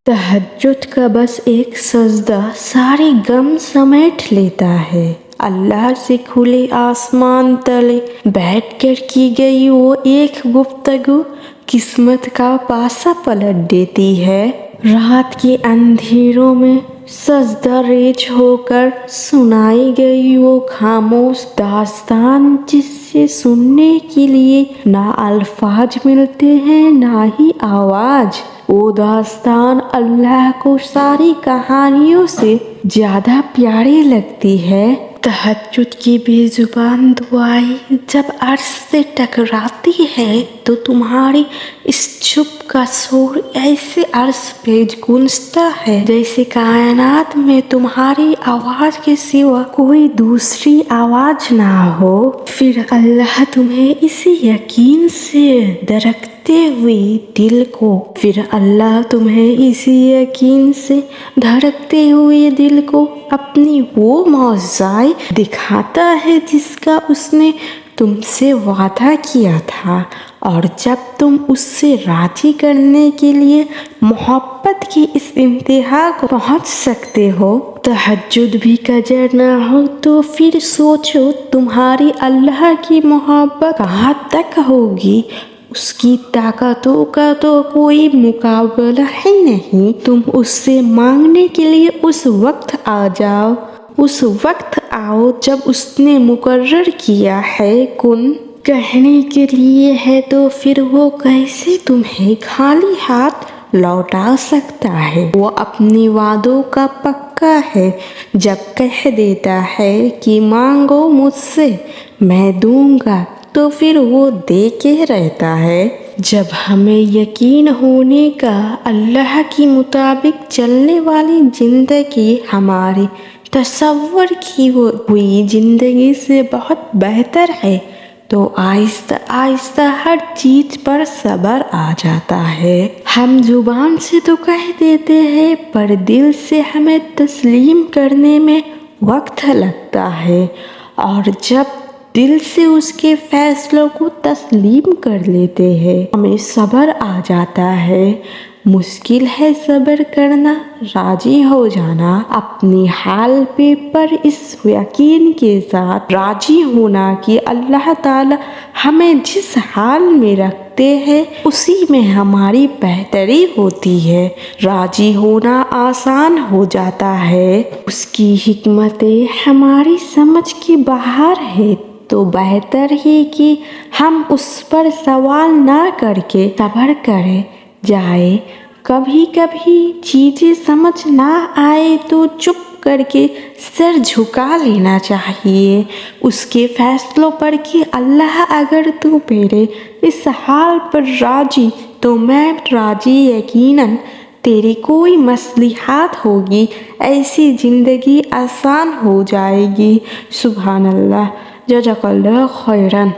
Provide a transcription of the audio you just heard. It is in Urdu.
تہجد کا بس ایک سجدہ سارے غم سمیٹ لیتا ہے۔ اللہ سے کھلے آسمان تلے بیٹھ کر کی گئی وہ ایک گفتگو قسمت کا پاسا پلٹ دیتی ہے۔ رات کے اندھیروں میں سجدہ ریز ہو کر سنائی گئی وہ خاموش داستان، جس سے سننے کے لیے نہ الفاظ ملتے ہیں نہ ہی آواز۔ وہ داستان اللہ کو ساری کہانیوں سے زیادہ پیاری لگتی ہے۔ تہجد کی بے زبان دعائیں جب عرش سے ٹکراتی ہے تو تمہاری اس چپ کا شور ایسے عرش پہ گونجتا ہے جیسے کائنات میں تمہاری آواز کے سوا کوئی دوسری آواز نہ ہو۔ پھر اللہ تمہیں اسی یقین سے دھڑکتے ہوئے دل کو اپنی وہ معجزہ دکھاتا ہے جس کا اس نے تم سے وعدہ کیا تھا، اور جب تم اس سے راضی کرنے کے لیے محبت کی اس انتہا کو پہنچ سکتے ہو۔ تہجد بھی قدر نہ ہو تو پھر سوچو تمہاری اللہ کی محبت کہاں تک ہوگی۔ اس کی طاقتوں کا تو کوئی مقابلہ ہی نہیں۔ تم اس سے مانگنے کے لیے اس وقت آؤ جب اس نے مقرر کیا ہے کن کہنے کے لیے ہے، تو پھر وہ کیسے تمہیں خالی ہاتھ لوٹا سکتا ہے۔ وہ اپنی وعدوں کا پکا ہے، جب کہہ دیتا ہے کہ مانگو مجھ سے میں دوں گا تو پھر وہ دے کے رہتا ہے۔ جب ہمیں یقین ہونے کا اللہ کے مطابق چلنے والی زندگی ہمارے تصور کی ہوئی زندگی سے بہت بہتر ہے تو آہستہ آہستہ ہر چیز پر صبر آ جاتا ہے۔ ہم زبان سے تو کہہ دیتے ہیں پر دل سے ہمیں تسلیم کرنے میں وقت لگتا ہے، اور جب دل سے اس کے فیصلوں کو تسلیم کر لیتے ہیں ہمیں صبر آ جاتا ہے۔ مشکل ہے صبر کرنا، راضی ہو جانا اپنی حال پہ، پر اس یقین کے ساتھ راضی ہونا کہ اللہ تعالیٰ ہمیں جس حال میں رکھتے ہیں اسی میں ہماری بہتری ہوتی ہے۔ راضی ہونا آسان ہو جاتا ہے۔ اس کی حکمتیں ہماری سمجھ کے باہر ہے تو بہتر ہے کہ ہم اس پر سوال نہ کر کے صبر کریں جائے۔ کبھی کبھی چیزیں سمجھ نہ آئے تو چپ کر کے سر جھکا لینا چاہیے اس کے فیصلوں پر کہ اللہ اگر تو میرے اس حال پر راضی تو میں راضی، یقیناً تیری کوئی مصلحت ہوگی، ایسی زندگی آسان ہو جائے گی۔ سبحان اللہ، جزاک اللہ خیراً۔